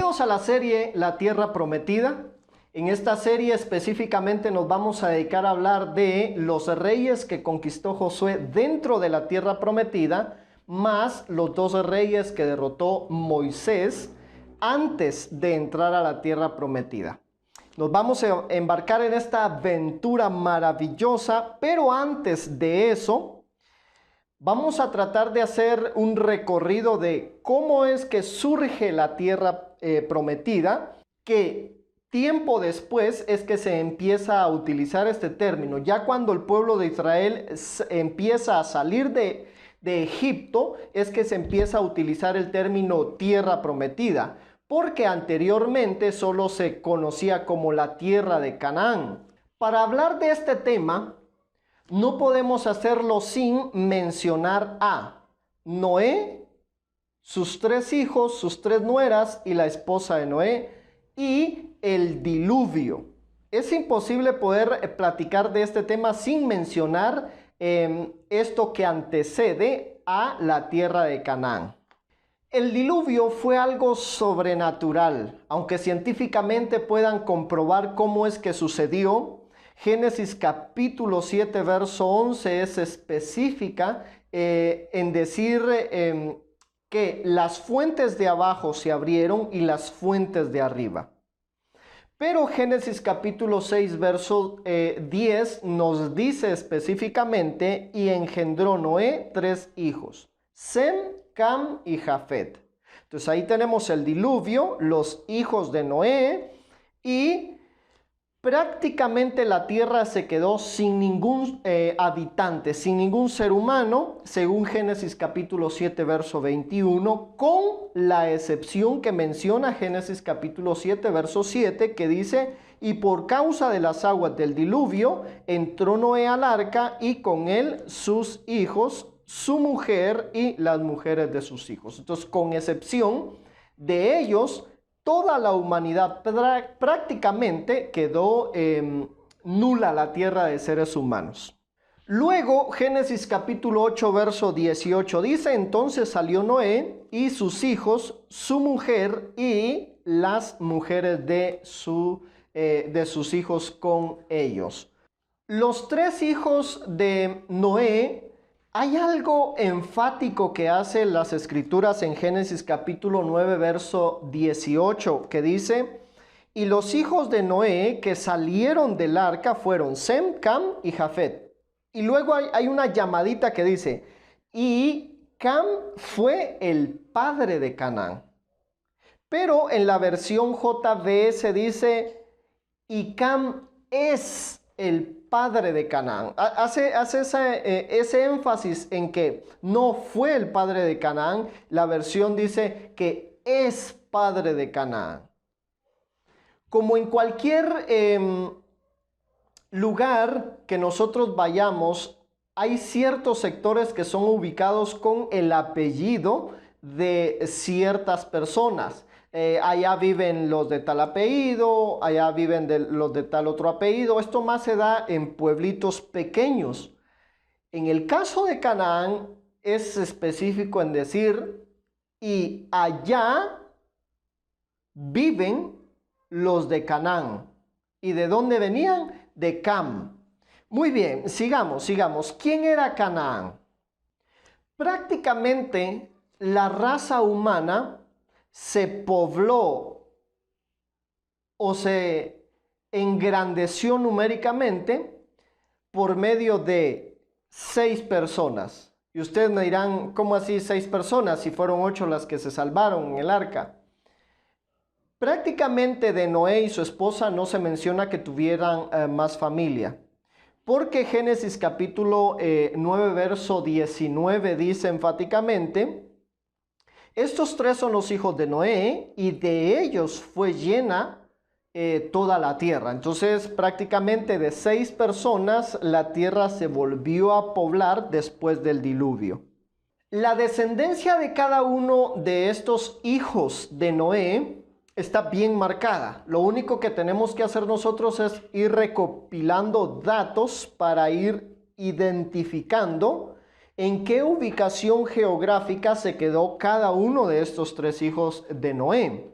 Bienvenidos a la serie La Tierra Prometida. En esta serie específicamente nos vamos a dedicar a hablar de los reyes que conquistó Josué dentro de la Tierra Prometida, más los 12 reyes que derrotó Moisés antes de entrar a la Tierra Prometida. Nos vamos a embarcar en esta aventura maravillosa, pero antes de eso, vamos a tratar de hacer un recorrido de cómo es que surge la Tierra Prometida, que tiempo después es que se empieza a utilizar este término. Ya cuando el pueblo de Israel empieza a salir de Egipto, es que se empieza a utilizar el término Tierra Prometida, porque anteriormente solo se conocía como la Tierra de Canaán. Para hablar de este tema, no podemos hacerlo sin mencionar a Noé, sus 3 hijos, sus 3 nueras y la esposa de Noé, y el diluvio. Es imposible poder platicar de este tema sin mencionar esto que antecede a la tierra de Canaán. El diluvio fue algo sobrenatural, aunque científicamente puedan comprobar cómo es que sucedió. Génesis capítulo 7, verso 11 es específica en decir que las fuentes de abajo se abrieron y las fuentes de arriba. Pero Génesis capítulo 6, verso 10 nos dice específicamente: y engendró Noé 3 hijos, Sem, Cam y Jafet. Entonces ahí tenemos el diluvio, los hijos de Noé, y prácticamente la tierra se quedó sin ningún habitante, sin ningún ser humano, según Génesis capítulo 7, verso 21, con la excepción que menciona Génesis capítulo 7, verso 7, que dice: y por causa de las aguas del diluvio, entró Noé al arca y con él sus hijos, su mujer y las mujeres de sus hijos. Entonces, con excepción de ellos, toda la humanidad prácticamente quedó nula la tierra de seres humanos. Luego, Génesis capítulo 8, verso 18 dice: entonces salió Noé y sus hijos, su mujer y las mujeres de sus hijos con ellos. Los 3 hijos de Noé, hay algo enfático que hacen las escrituras en Génesis capítulo 9, verso 18, que dice: y los hijos de Noé que salieron del arca fueron Sem, Cam y Jafet. Y luego hay una llamadita que dice: y Cam fue el padre de Canaán. Pero en la versión JBS dice: y Cam es el padre de Canaán. Hace ese énfasis en que no fue el padre de Canaán. La versión dice que es padre de Canaán. Como en cualquier lugar que nosotros vayamos, hay ciertos sectores que son ubicados con el apellido de ciertas personas. Allá viven los de tal apellido, allá viven los de tal otro apellido. Esto más se da en pueblitos pequeños. En el caso de Canaán es específico en decir: y allá viven los de Canaán. ¿Y de dónde venían? De Cam. Muy bien, sigamos. ¿Quién era Canaán? Prácticamente la raza humana se pobló o se engrandeció numéricamente por medio de 6 personas. Y ustedes me dirán: ¿cómo así 6 personas si fueron 8 las que se salvaron en el arca? Prácticamente de Noé y su esposa no se menciona que tuvieran más familia, porque Génesis capítulo 9, verso 19 dice enfáticamente: estos 3 son los hijos de Noé, y de ellos fue llena toda la tierra. Entonces, prácticamente de 6 personas, la tierra se volvió a poblar después del diluvio. La descendencia de cada uno de estos hijos de Noé está bien marcada. Lo único que tenemos que hacer nosotros es ir recopilando datos para ir identificando en qué ubicación geográfica se quedó cada uno de estos 3 hijos de Noé.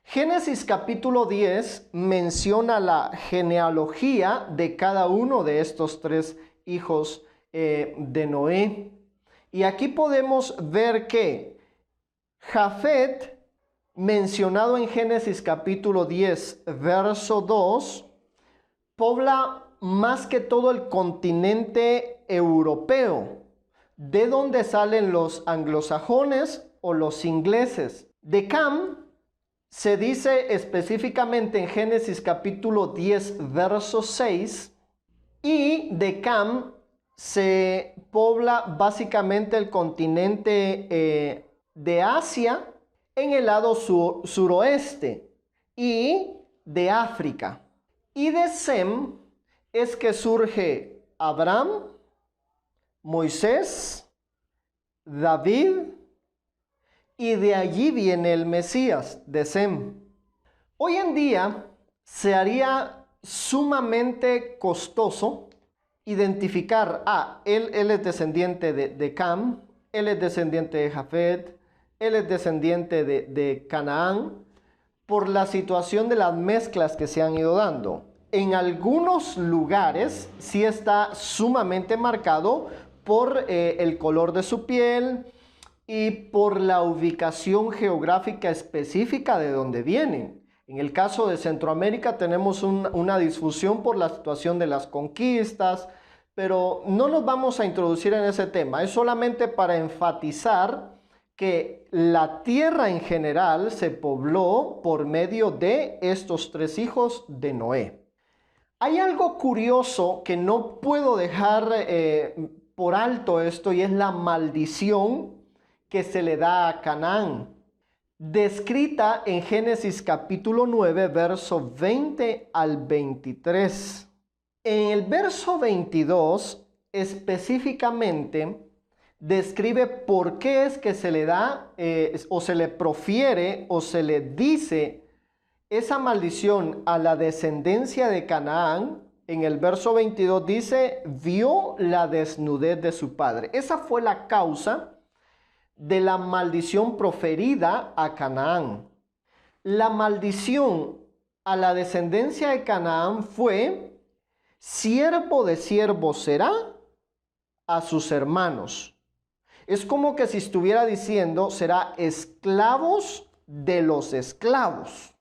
Génesis capítulo 10 menciona la genealogía de cada uno de estos tres hijos de Noé. Y aquí podemos ver que Jafet, mencionado en Génesis capítulo 10, verso 2, pobla más que todo el continente europeo, de donde salen los anglosajones o los ingleses. De Cam se dice específicamente en Génesis capítulo 10, verso 6, y de Cam se pobla básicamente el continente de Asia en el lado suroeste y de África. Y de Sem es que surge Abraham, Moisés, David, y de allí viene el Mesías, de Sem. Hoy en día se haría sumamente costoso identificar, él es descendiente de Cam, él es descendiente de Jafet, él es descendiente de Canaán, por la situación de las mezclas que se han ido dando. En algunos lugares sí está sumamente marcado por el color de su piel y por la ubicación geográfica específica de donde vienen. En el caso de Centroamérica tenemos una difusión por la situación de las conquistas, pero no nos vamos a introducir en ese tema. Es solamente para enfatizar que la tierra en general se pobló por medio de estos tres hijos de Noé. Hay algo curioso que no puedo dejar por alto esto, y es la maldición que se le da a Canaán, descrita en Génesis capítulo 9, verso 20 al 23. En el verso 22 específicamente describe por qué es que se le da o se le profiere o se le dice esa maldición a la descendencia de Canaán. En el verso 22 dice, vio la desnudez de su padre. Esa fue la causa de la maldición proferida a Canaán. La maldición a la descendencia de Canaán fue, siervo de siervo será a sus hermanos. Es como que si estuviera diciendo, será esclavos de los esclavos.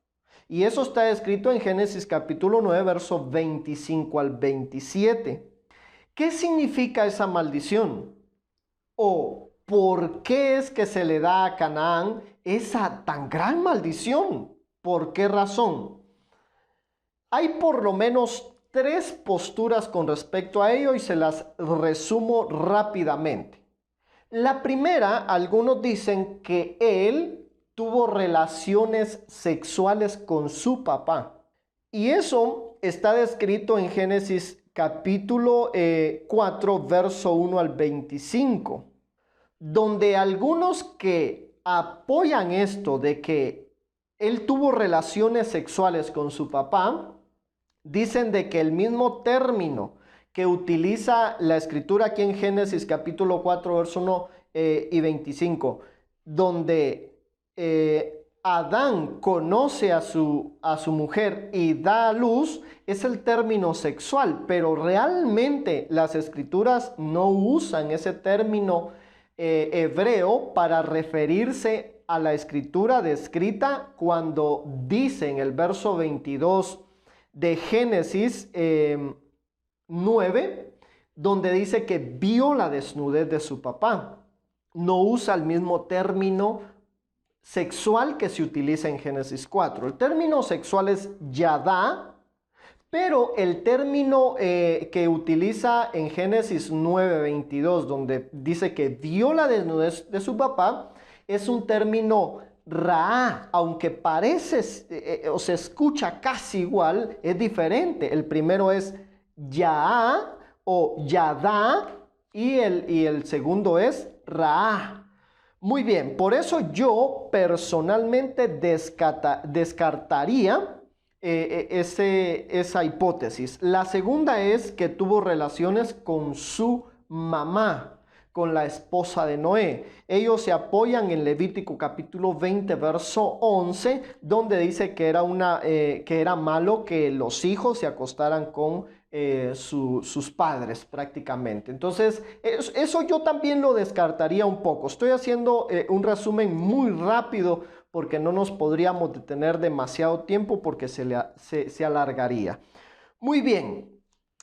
Y eso está escrito en Génesis capítulo 9, versos 25 al 27. ¿Qué significa esa maldición? ¿O por qué es que se le da a Canaán esa tan gran maldición? ¿Por qué razón? Hay por lo menos tres posturas con respecto a ello y se las resumo rápidamente. La primera, algunos dicen que él tuvo relaciones sexuales con su papá. Y eso está descrito en Génesis capítulo 4, verso 1 al 25, donde algunos que apoyan esto de que él tuvo relaciones sexuales con su papá, dicen de que el mismo término que utiliza la escritura aquí en Génesis capítulo 4, verso 1 y 25, donde Adán conoce a su mujer y da a luz, es el término sexual, pero realmente las escrituras no usan ese término hebreo para referirse a la escritura descrita cuando dice en el verso 22 de Génesis 9, donde dice que vio la desnudez de su papá. No usa el mismo término sexual que se utiliza en Génesis 4. El término sexual es yadá, pero el término que utiliza en Génesis 9:22, donde dice que vio la desnudez de su papá, es un término raá, aunque parece o se escucha casi igual, es diferente. El primero es yaá o yadá y el segundo es raá. Muy bien, por eso yo personalmente descartaría esa hipótesis. La segunda es que tuvo relaciones con su mamá, con la esposa de Noé. Ellos se apoyan en Levítico capítulo 20, verso 11, donde dice que era malo que los hijos se acostaran con sus padres prácticamente. Entonces, eso yo también lo descartaría un poco. Estoy haciendo un resumen muy rápido porque no nos podríamos detener demasiado tiempo porque se alargaría. Muy bien,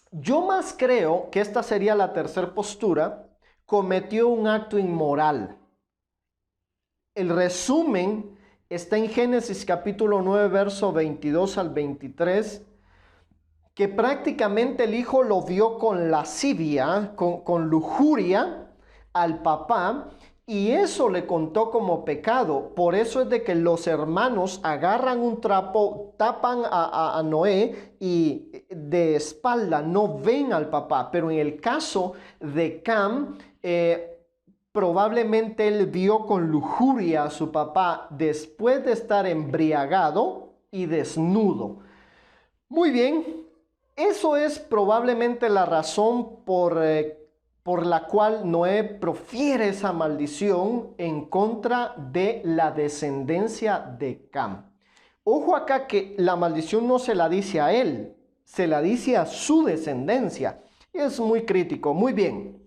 yo más creo que esta sería la tercera postura. Cometió un acto inmoral. El resumen está en Génesis capítulo 9, verso 22 al 23, que prácticamente el hijo lo vio con lascivia, con lujuria al papá, y eso le contó como pecado. Por eso es de que los hermanos agarran un trapo, tapan a Noé y de espalda no ven al papá. Pero en el caso de Cam, probablemente él vio con lujuria a su papá después de estar embriagado y desnudo. Muy bien, eso es probablemente la razón por la cual Noé profiere esa maldición en contra de la descendencia de Cam. Ojo acá que la maldición no se la dice a él, se la dice a su descendencia. Es muy crítico. Muy bien.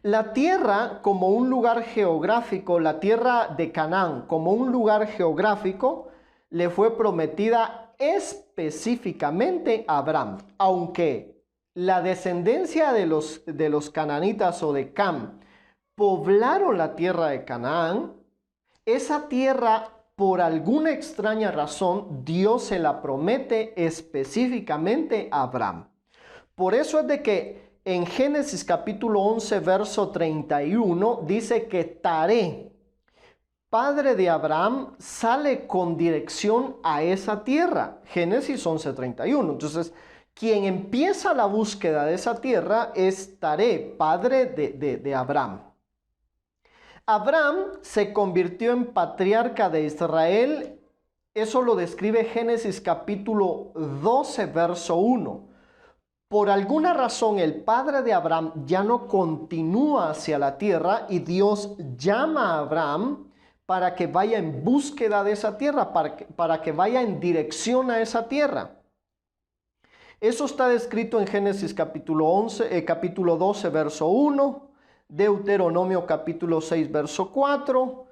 La tierra como un lugar geográfico, la tierra de Canaán como un lugar geográfico, le fue prometida específicamente a Abraham, aunque la descendencia de los cananitas o de Cam poblaron la tierra de Canaán. Esa tierra, por alguna extraña razón, Dios se la promete específicamente a Abraham. Por eso es de que en Génesis capítulo 11, verso 31, dice que Taré, padre de Abraham, sale con dirección a esa tierra. Génesis 11, 31. Entonces, quien empieza la búsqueda de esa tierra es Taré, padre de Abraham. Abraham se convirtió en patriarca de Israel. Eso lo describe Génesis capítulo 12, verso 1. Por alguna razón el padre de Abraham ya no continúa hacia la tierra y Dios llama a Abraham para que vaya en búsqueda de esa tierra, para que vaya en dirección a esa tierra. Eso está descrito en Génesis capítulo 12, verso 1, Deuteronomio capítulo 6, verso 4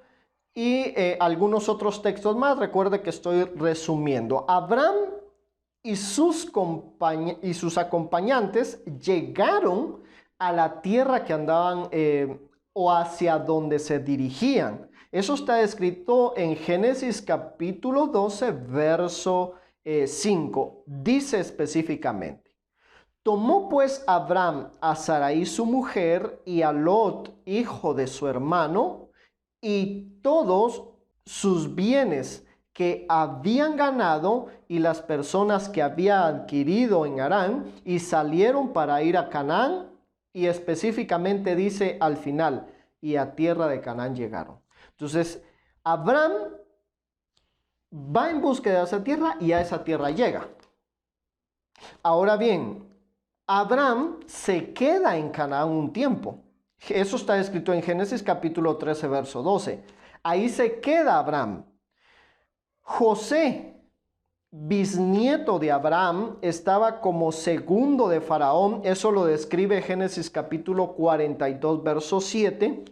y algunos otros textos más. Recuerde que estoy resumiendo. Abraham y sus acompañantes llegaron a la tierra que andaban o hacia donde se dirigían. Eso está escrito en Génesis capítulo 12, verso 5. Dice específicamente: tomó pues Abraham a Sarai su mujer y a Lot, hijo de su hermano, y todos sus bienes que habían ganado y las personas que había adquirido en Harán, y salieron para ir a Canaán, y específicamente dice al final, y a tierra de Canaán llegaron. Entonces, Abraham va en búsqueda de esa tierra y a esa tierra llega. Ahora bien, Abraham se queda en Canaán un tiempo. Eso está escrito en Génesis capítulo 13, verso 12. Ahí se queda Abraham. José, bisnieto de Abraham, estaba como segundo de Faraón. Eso lo describe Génesis capítulo 42, verso 7.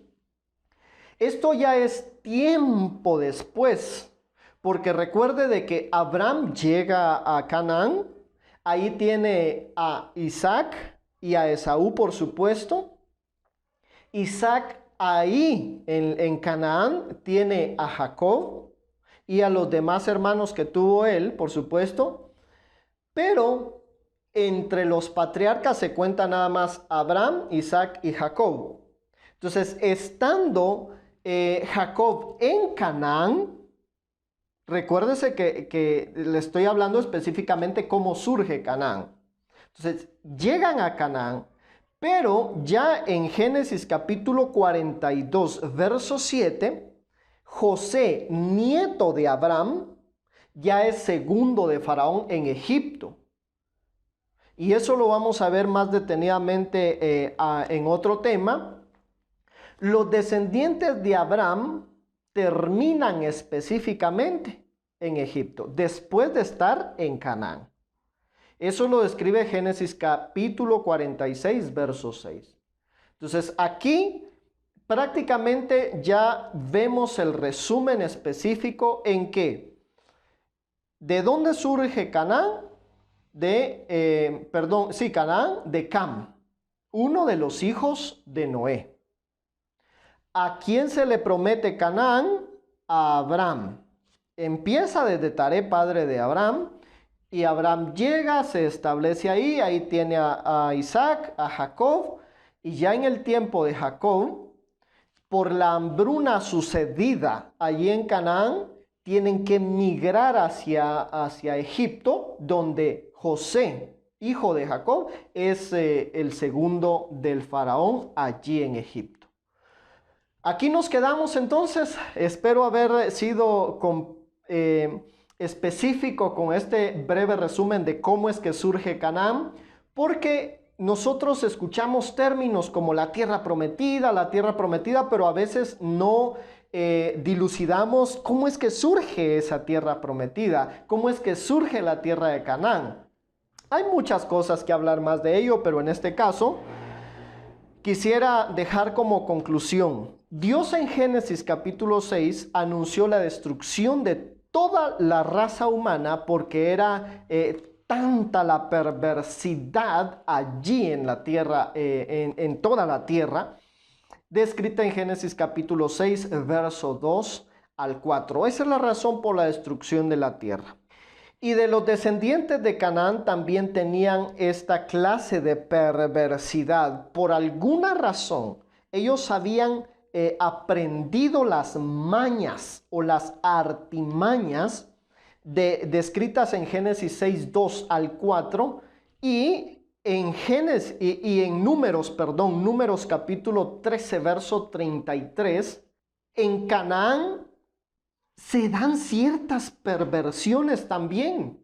Esto ya es tiempo después, porque recuerde de que Abraham llega a Canaán. Ahí tiene a Isaac y a Esaú, por supuesto. Isaac ahí en Canaán tiene a Jacob y a los demás hermanos que tuvo él, por supuesto. Pero entre los patriarcas se cuenta nada más Abraham, Isaac y Jacob. Entonces, estando Jacob en Canaán, recuérdese que le estoy hablando específicamente cómo surge Canaán. Entonces, llegan a Canaán, pero ya en Génesis capítulo 42, verso 7, José, nieto de Abraham, ya es segundo de Faraón en Egipto. Y eso lo vamos a ver más detenidamente en otro tema. Los descendientes de Abraham terminan específicamente en Egipto, después de estar en Canaán. Eso lo describe Génesis capítulo 46, verso 6. Entonces, aquí prácticamente ya vemos el resumen específico en que, ¿de dónde surge Canaán? Canaán de Cam, uno de los hijos de Noé. ¿A quién se le promete Canaán? A Abraham. Empieza desde Taré, padre de Abraham, y Abraham llega, se establece ahí tiene a Isaac, a Jacob, y ya en el tiempo de Jacob, por la hambruna sucedida allí en Canaán, tienen que migrar hacia Egipto, donde José, hijo de Jacob, es el segundo del faraón allí en Egipto. Aquí nos quedamos entonces. Espero haber sido específico con este breve resumen de cómo es que surge Canaán, porque nosotros escuchamos términos como la tierra prometida, pero a veces no dilucidamos cómo es que surge esa tierra prometida, cómo es que surge la tierra de Canaán. Hay muchas cosas que hablar más de ello, pero en este caso quisiera dejar como conclusión: Dios en Génesis capítulo 6 anunció la destrucción de toda la raza humana porque era tanta la perversidad allí en la tierra, en toda la tierra, descrita en Génesis capítulo 6, verso 2 al 4. Esa es la razón por la destrucción de la tierra. Y de los descendientes de Canaán también tenían esta clase de perversidad. Por alguna razón, ellos habían aprendido las mañas o las artimañas descritas en Génesis 6, 2 al 4 y en Números capítulo 13, verso 33. En Canaán se dan ciertas perversiones también.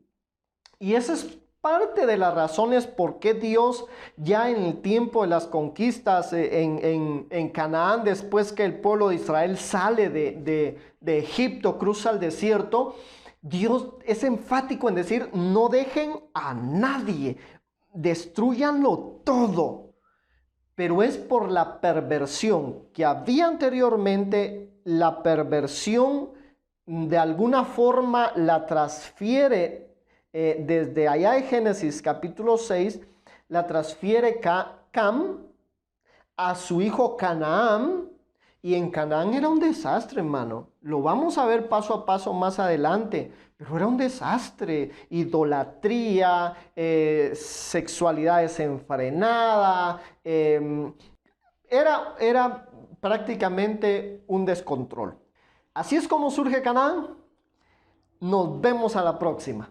Y esa es parte de las razones por qué Dios, ya en el tiempo de las conquistas en Canaán, después que el pueblo de Israel sale de Egipto, cruza el desierto, Dios es enfático en decir: no dejen a nadie, destruyanlo todo. Pero es por la perversión que había anteriormente. La perversión de alguna forma la transfiere desde allá de Génesis capítulo 6, la transfiere Cam a su hijo Canaán, y en Canaán era un desastre, hermano. Lo vamos a ver paso a paso más adelante, pero era un desastre: idolatría, sexualidad desenfrenada, era prácticamente un descontrol. Así es como surge Canaán. Nos vemos a la próxima.